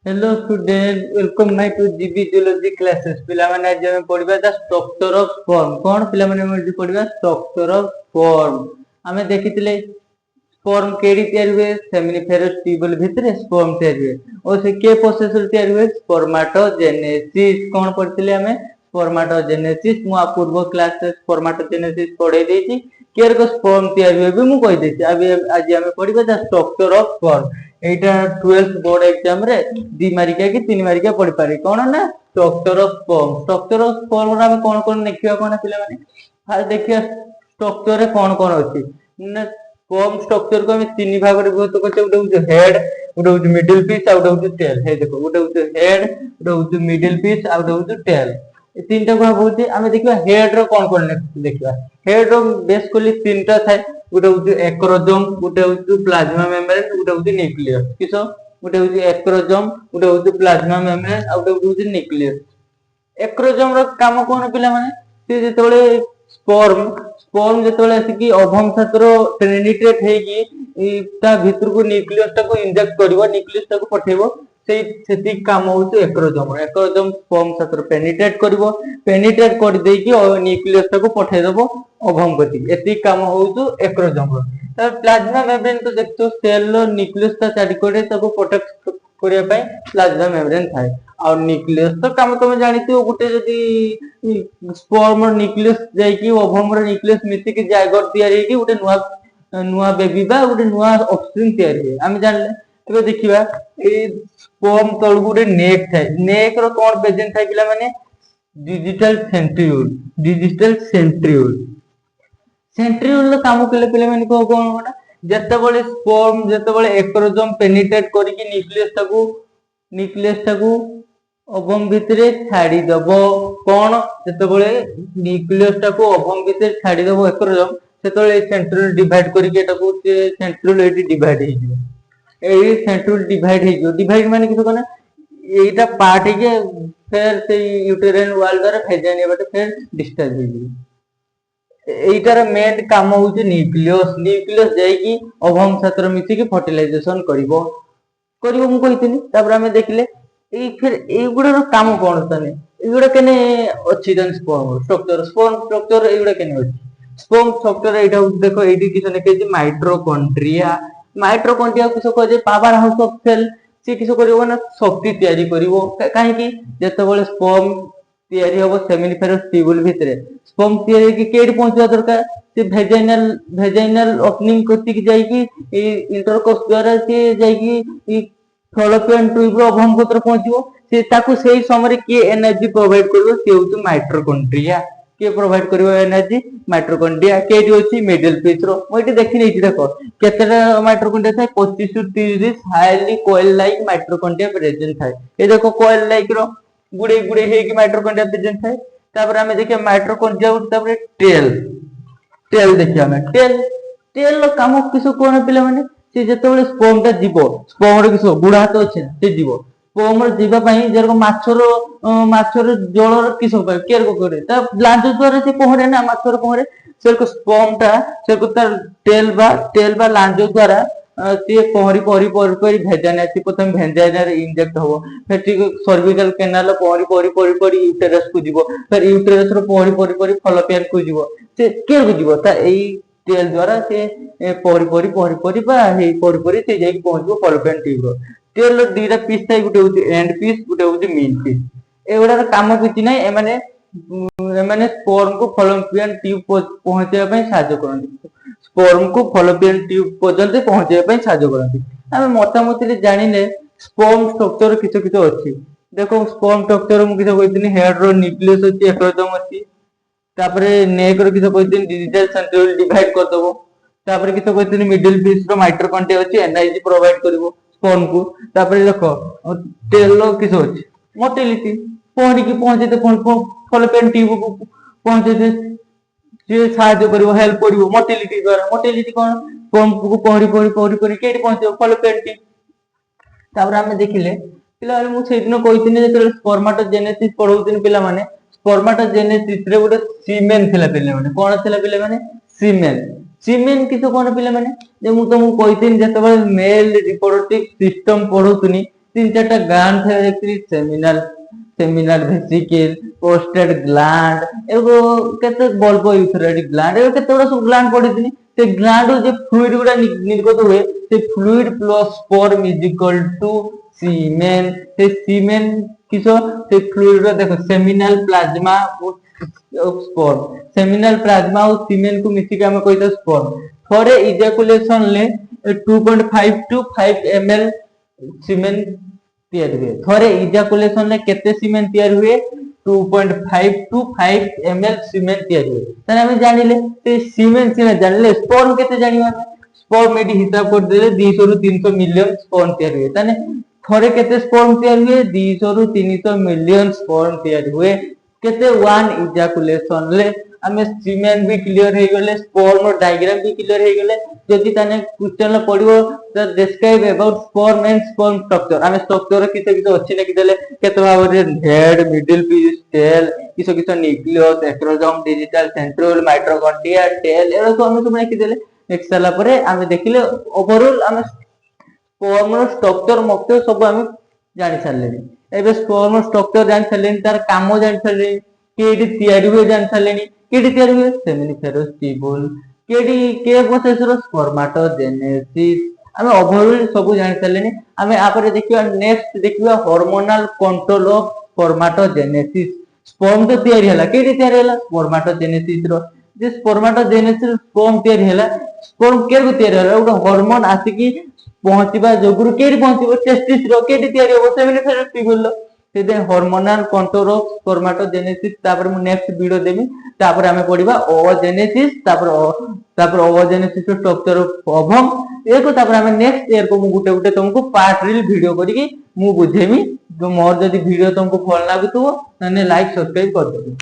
Hello student welcome my two GB zoology classes पिला माने आज हम पढिबा द स्ट्रक्चर ऑफ स्पर्म कोन पिला माने हम पढिबा स्ट्रक्चर ऑफ स्पर्म हमें देखितले स्पर्म केडी तयार हुए सेमिनिफेरस ट्यूबल भितरे स्पर्म तयार हुए और से के प्रोसेस रे तयार हुए स्पर्माटोजेनेसिस कोन पढितले हमें स्पर्माटोजेनेसिस मु पूर्व क्लास रे स्पर्माटोजेनेसिस पढाई देछि केर को स्पर्म तयार हुए भी मु कहि देछि अभी आज हम पढिबा the structure of sperm Etah 12th board exam रे 2 मार्किया कि 3 मार्किया पढ़ पारे कोन ना स्ट्रक्चर ऑफ स्पर्म रा में कोन देखिया कोन पिला माने फास्ट देखिया स्ट्रक्चर रे कोन अछि ना स्पर्म स्ट्रक्चर को हम 3 भाग रे विभक्त करते उडे उडे हेड उडे उडे मिडिल पीस आ उडे उडे टेल हे देखो उडे उडे हेड उडे उडे मिडिल पीस आ उडे उडे टेल ए तीनटा को होती हमें देखिबा हेड रो कोन देखिबा हेड रो बेसिकली तीनटा थाए उडे उडे एक्रोजोम उडे उडे प्लाज्मा मेम्ब्रेन उडे उडे न्यूक्लियस किसो उडे उडे एक्रोजोम उडे उडे प्लाज्मा मेम्ब्रेन आ उडे उडे न्यूक्लियस एक्रोजोम रो काम कोन पिला माने से जेतोले स्पर्म जेतोले आसी ओभम छात्र पेनिट्रेट हेगी ता भीतर को न्यूक्लियस ता को इंजेक्ट करबो न्यूक्लियस ता को पठेबो सेति काम होउछ एक्रोजोम स्पर्म छात्र पेनिट्रेट करबो पेनिट्रेट कर देई कि न्यूक्लियस ता को पठे देबो ओभम गति एति काम होउछ एक्रोजोम रो त प्लाज्मा मेम्ब्रेन तो देखतो सेल लो न्यूक्लियस ता चारि कोडे ता को प्रोटेक्ट करिया पय प्लाज्मा मेम्ब्रेन थाए और न्यूक्लियस तो काम तुम जानिथियो गुटे जदी स्पर्म और न्यूक्लियस जाई कि ओभम रो न्यूक्लियस मिसी कि जायगोट तयारी कि गुटे नुवा बेबी बा गुटे नुवा ऑफस्प्रिंग तयारी है हम जानले तबे देखिबा ए स्पर्म तळ गुटे नेक थाए नेक रो कोन प्रेजेंट थाए पिला माने डिजिटल सेंट्रियोल सेंट्रियोल काम केले पिला माने को कोन कोन जेतेबेले स्पर्म जेतेबेले एक्रोजोम पेनिट्रेट करी कि न्यूक्लियस ताकू ओभम भितरे छाडी दबो कोन जेतेबेले न्यूक्लियस ताकू ओभम भितरे छाडी दबो एक्रोजोम सेतेबेले सेंट्रियोल डिवाइड करी के ताकू सेंट्रियोल एटी डिवाइड हे जिवो एई सेंट्रियोल डिवाइड माने किछो कोन एटा पार्ट हे के फिर से यूटेराइन वॉल द्वारा फेजाने बाटे फिर डिस्चार्ज हे जिवो एटार मेन काम होउछ न्यूक्लियस जाई कि ओभम छात्र मिसी कि फर्टिलाइजेशन करिवो मु कहितनी तापर हमें देखले ए फिर एगुडा काम कोन तने एगुडा केने अछि दन स्पर्म स्ट्रक्चर एगुडा केने अछि स्पर्म स्ट्रक्चर एटा देखो एडी किछ ने के माइटोकॉन्ड्रिया किछ को जे पावर हाउस ऑफ सेल से किछ करिवो ना शक्ति तयारी करिवो काहे कि जेतेबेले स्पर्म तयारी होबो सेमिनिफेरस ट्यूबुल भितरे स्पर्म तयारी कि केडी पहुंचवा दरकार से वेजाइनल ओपनिंग करती कि जाई कि इंटरकोर्स द्वारा से जाई कि फॉलोपियन ट्यूब रो ओभम पत्र पहुंचबो से ताकू सेही समय के एनर्जी प्रोवाइड करबो से होतो माइटोकॉन्ड्रिया के प्रोवाइड करबो एनर्जी माइटोकॉन्ड्रिया केडी होची मिडिल पीस रो मोइटी देखि नै देखो केतेटा माइटोकॉन्ड्रिया थाय 25 to 30 highly coil like mitochondria present थाय ए देखो कोइल लाइक रो गुडे हे कि माइटोकॉन्ड्रिया प्रेजेंट थाय तापर हमें देखिए माइटोकॉन्ड्रिया तापर टेल देखिए हमें टेल रो काम किसो कोन पिला माने से जेतेबेले स्पर्म ता जीवो स्पर्म रो किसो गुडा हाथ अछि से जीवो स्पर्म रो जीवा पई जेरको माछरो जल रो किसो केयर को करे ता लांज द्वारा से पहरे ना माछरो पहरे सेरको स्पर्म ता सेरको तार टेल बा लांज द्वारा से पहरी भेजाने अछि प्रथम भेजाने रे इंजेक्ट होबो फिर ठीक सर्विकल कैनाल पहरी यूटेरस को जीवो फिर यूटेरस रो पहरी फॉलोपियन को जीवो से केयर को जीवो ता एई टेल द्वारा से पहरी बा हे पहरी से जाई पहुंचबो फॉलोपियन ट्यूब रो टेल रो दीटा पीस थाई गुटे होती एंड पीस गुटे होती मेन पीस एगुडा काम किछि नै एमाने स्पर्म को फॉलोपियन ट्यूब पहुंचेबा पई साहाय्य करନ୍ତି स्पर्म को फॉलोपियन ट्यूब पर्यंत पहुंचेबा पई साहाय्य करନ୍ତି हम मोटामोटी रे जानिले स्पर्म स्ट्रक्चर किछो अछि देखो स्पर्म स्ट्रक्चर मु किछो कहितनी हेड रो न्यूक्लियस अछि एक्रोजोम अछि तापरे नेक रो किछो कहितनी डिजिटल सेंट्रियोल डिवाइड कर दबो तापरे किछो कहितनी मिडिल पीस रो माइटोकॉन्ड्रिया अछि एनर्जी प्रोवाइड करिवो स्पर्म को तापरे देखो टेल रो किछो अछि मोटिलिटी पहरी की पहुंचेते फॉलोपियन ट्यूब को पहुंचेते जे साहाय्य करिवो हेल्प करिवो मोटिलिटी द्वारा मोटिलिटी कोन स्पर्म को पहरी केडी पहुंचो फॉलोपियन ट्यूब तापर हम देखिले पिला मु सेदिनो कहितनी जे स्पर्माटोजेनेसिस पढौतिन पिला माने स्पर्माटोजेनेसिस रे गोटे सीमेन थिला पिला माने कोन थिला पिला माने सीमेन किछो कोन पिला माने जे मु तुमको कहितनी जेतेबेले मेल रिप्रोडक्टिव सिस्टम पढौतनी तीन चार ग्लैंड थे देखिए सेमिनल वेसिकल पोस्टेड ग्लैंड एगो केते बल्ब यूथेराइड ग्लैंड एगो केते बड़ा सब ग्लैंड पड़िथिनी से ग्लैंड जे फ्लूइड गुडा निर्गत हुए से fluid plus sperm is equal to semen से सीमेन किसो से फ्लूइड रो देखो seminal plasma sperm seminal plasma और सीमेन को मिसी के हम कहता स्पर्म थोड़े इजैकुलेशन ले 2.5 टू 5 ml सीमेन तैयार हुए थोड़े इजैकुलेशन ले केते सीमेन तैयार हुए 2.5 टू 5 ml सीमेन तैयार हुए ताने हम जानिले से सीमेन सिना जानिले स्पर्म केते जानिबा स्पर्म एडी हिसाब कर देले 200 रु 300 मिलियन स्पर्म तैयार हुए ताने थोड़े केते स्पर्म तैयार हुए 200 रु 300 मिलियन स्पर्म तैयार हुए केते वन इजैकुलेशन ले हमें सीमेन भी क्लियर हे गले स्पर्म डायग्राम भी क्लियर हे गले जदि ताने क्वेश्चन पडिबो the describe about sperm and sperm structure हमें स्ट्रक्चर किसे किसे अछि ने कि देले केते भाबरे हेड मिडिल पीस टेल किसे किसे nucleus acrosome digital centriole mitochondria tail एरो तो हम सब कि देले नेक्स्ट साला परे हमें देखिले ओवरऑल हमें स्पर्म स्ट्रक्चर मक्ते सब हम जानि सारले एबे स्पर्म स्ट्रक्चर जानि सारले तार काम जानि सारले केडी तयारी हुए जानि सारले केडी तयारी हुए सेमिनिफेरस ट्यूबुल केडी के प्रोसेस रो स्पर्माटोजेनेसिस हमें ओवरऑल सब जानि सारले हमें आपरे देखियो नेक्स्ट देखियो हार्मोनल कंट्रोल ऑफ स्पर्माटोजेनेसिस स्पर्म तो तयारी हला केडी तयारी हला स्पर्माटोजेनेसिस रो जे स्पर्माटोजेनेसिस स्पर्म तयारी हला स्पर्म केर को तयारी हला उडा हार्मोन आसी की पहुंचबा जोगुरु केडी पहुंचबो टेस्टिस रो केडी तयारी होबो सेमिनिफेरस ट्यूबुल सेदे हार्मोनल कंट्रोल ऑफ स्पर्माटोजेनेसिस तापर मु नेक्स्ट वीडियो देमी तापर हमें पढिबा ओवोजेनेसिस तापर ओवोजेनेसिस स्ट्रक्चर ऑफ ओवम एको तापर हमें नेक्स्ट ईयर को मु गुटे गुटे तुमको पार्ट रील वीडियो करिकी मु बुझेमी जो मोर जदी वीडियो तुमको भल लागुतो तने लाइक सब्सक्राइब कर देबो।